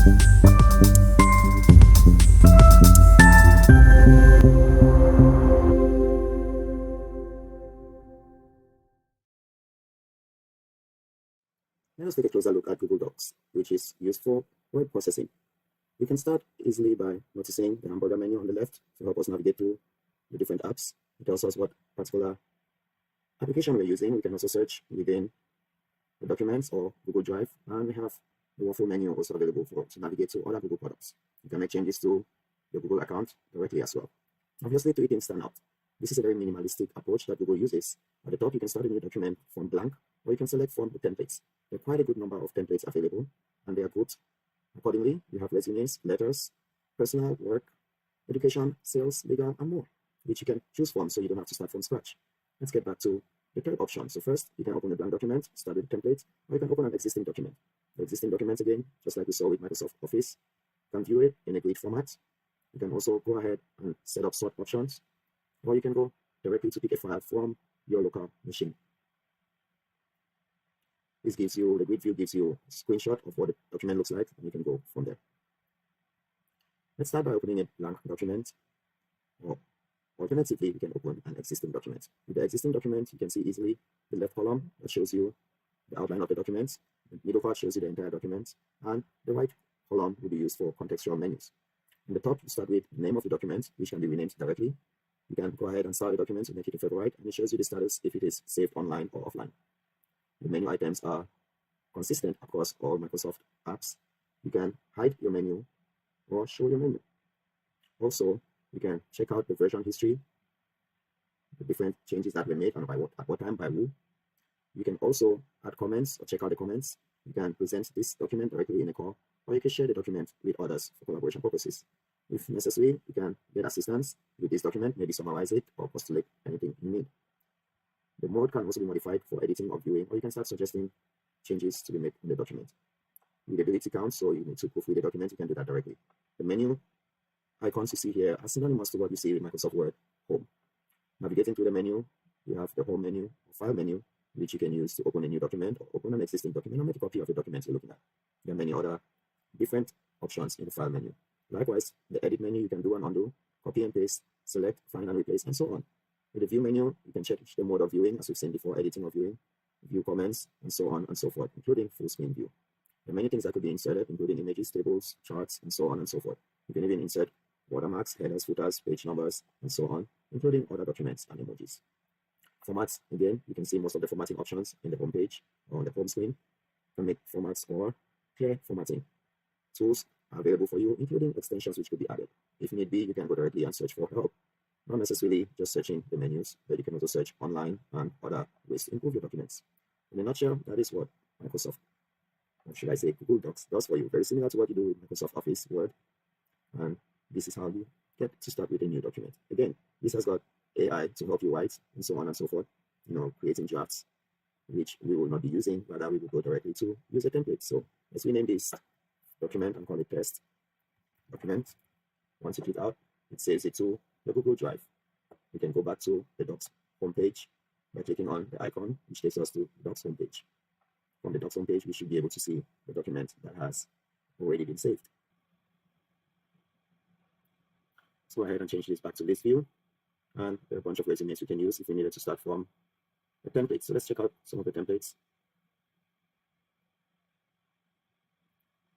Let us take a closer look at Google Docs, which is used for word processing. We can start easily by noticing the hamburger menu on the left to help us navigate through the different apps. It tells us what particular application we're using. We can also search within the documents or Google Drive, and we have the waffle menu also available for to navigate to other Google products. You can make changes to your Google account directly as well. Obviously, to it stand out. This is a very minimalistic approach that Google uses. At the top, you can start a new document from blank, or you can select from the templates. There are quite a good number of templates available, and they are grouped accordingly. You have resumes, letters, personal, work, education, sales, legal, and more, which you can choose from so you don't have to start from scratch. Let's get back to the third option. So first, you can open a blank document, start with the template, or you can open an existing document. The existing document, again, just like we saw with Microsoft Office, you can view it in a grid format. You can also go ahead and set up sort options, or you can go directly to pick a file from your local machine. This gives you, the grid view gives you a screenshot of what the document looks like, and you can go from there. Let's start by opening a blank document, or alternatively, we can open an existing document. With the existing document, you can see easily the left column that shows you the outline of the document, the middle part shows you the entire document, and the right column will be used for contextual menus. In the top, you start with the name of the document, which can be renamed directly. You can go ahead and start the document to make it a favorite, and it shows you the status if it is saved online or offline. The menu items are consistent across all Microsoft apps. You can hide your menu or show your menu. Also, you can check out the version history, the different changes that were made and by at what time, by who. You can also add comments or check out the comments. You can present this document directly in a call, or you can share the document with others for collaboration purposes. If necessary, you can get assistance with this document, maybe summarize it or postulate anything you need. The mode can also be modified for editing or viewing, or you can start suggesting changes to be made in the document. Readability counts, so you need to proofread the document, you can do that directly. The menu icons you see here are synonymous to what you see with Microsoft Word Home. Navigating through the menu, you have the Home menu, or File menu, which you can use to open a new document or open an existing document or make a copy of the document you're looking at. There are many other different options in the File menu. Likewise, the Edit menu, you can do and undo, copy and paste, select, find and replace, and so on. With the View menu, you can check the mode of viewing, as we've seen before, editing or viewing, view comments, and so on and so forth, including full screen view. There are many things that could be inserted, including images, tables, charts, and so on and so forth. You can even insert watermarks, headers, footers, page numbers, and so on, including other documents and emojis. Formats, again, you can see most of the formatting options in the home page or on the home screen. You can make formats or clear formatting. Tools are available for you, including extensions which could be added. If need be, you can go directly and search for help. Not necessarily just searching the menus, but you can also search online and other ways to improve your documents. In a nutshell, that is what Microsoft, or should I say Google Docs, does for you. Very similar to what you do with Microsoft Office, Word, and this is how you get to start with a new document. Again, this has got AI to help you write, and so on and so forth, creating drafts, which we will not be using, rather we will go directly to user template. So let's rename this document and call it test document. Once you click out, it saves it to the Google Drive. We can go back to the Docs homepage by clicking on the icon, which takes us to the Docs homepage. From the Docs homepage, we should be able to see the document that has already been saved. Let's go ahead and change this back to list view. And there are a bunch of resumes we can use if we needed to start from the templates. So let's check out some of the templates.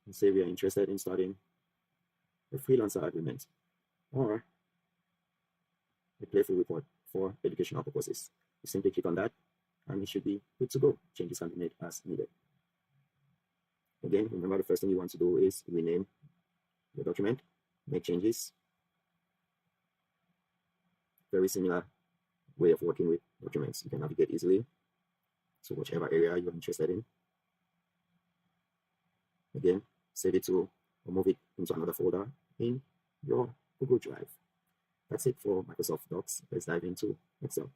Let's say we are interested in starting a freelancer agreement or a playful report for educational purposes. You simply click on that and it should be good to go. Changes can be made as needed. Again, remember the first thing you want to do is rename the document, make changes. Very similar way of working with documents. You can navigate easily to whichever area you're interested in. Again, save it to or move it into another folder in your Google Drive. That's it for Microsoft Docs. Let's dive into Excel.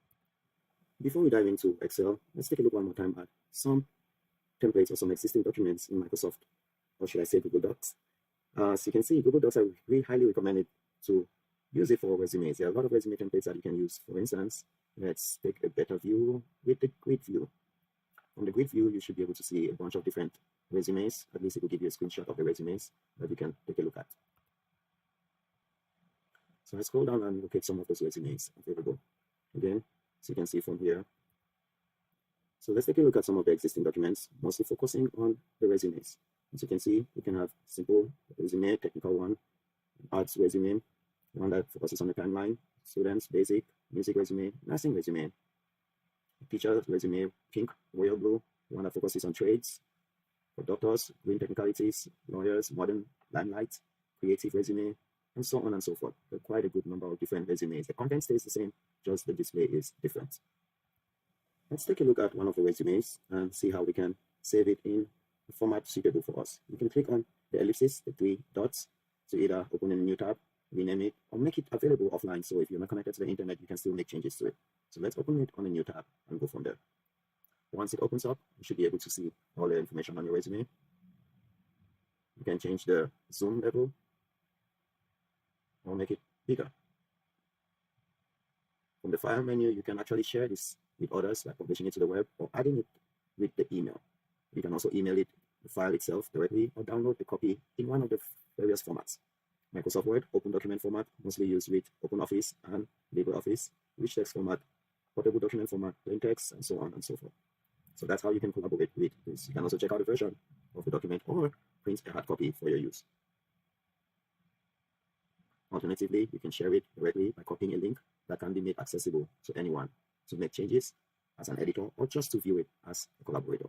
Before we dive into Excel, let's take a look one more time at some templates or some existing documents in Microsoft, or should I say Google Docs. As you can see, Google Docs, I really highly recommend it to use it for resumes. There are a lot of resume templates that you can use. For instance, let's take a better view with the grid view. From the grid view, you should be able to see a bunch of different resumes. At least it will give you a screenshot of the resumes that you can take a look at. So I scroll down and locate some of those resumes available. Again, so you can see from here. So let's take a look at some of the existing documents, mostly focusing on the resumes. As you can see, you can have simple resume, technical one, arts resume, one that focuses on the timeline, students, basic, music resume, nursing resume, teacher resume, pink, royal blue, one that focuses on trades, for doctors, green technicalities, lawyers, modern, limelight, creative resume, and so on and so forth. There are quite a good number of different resumes. The content stays the same, just the display is different. Let's take a look at one of the resumes and see how we can save it in a format suitable for us. You can click on the ellipsis, the 3 dots, to either open a new tab, rename it, or make it available offline. So if you're not connected to the internet, you can still make changes to it. So let's open it on a new tab and go from there. Once it opens up, you should be able to see all the information on your resume. You can change the zoom level or make it bigger. From the file menu, you can actually share this with others by publishing it to the web or adding it with the email. You can also email it, the file itself directly, or download the copy in one of the various formats. Microsoft Word, open document format, mostly used with OpenOffice and LibreOffice, rich text format, portable document format, plain text, and so on and so forth. So that's how you can collaborate with this. You can also check out the version of the document or print a hard copy for your use. Alternatively, you can share it directly by copying a link that can be made accessible to anyone to make changes as an editor or just to view it as a collaborator.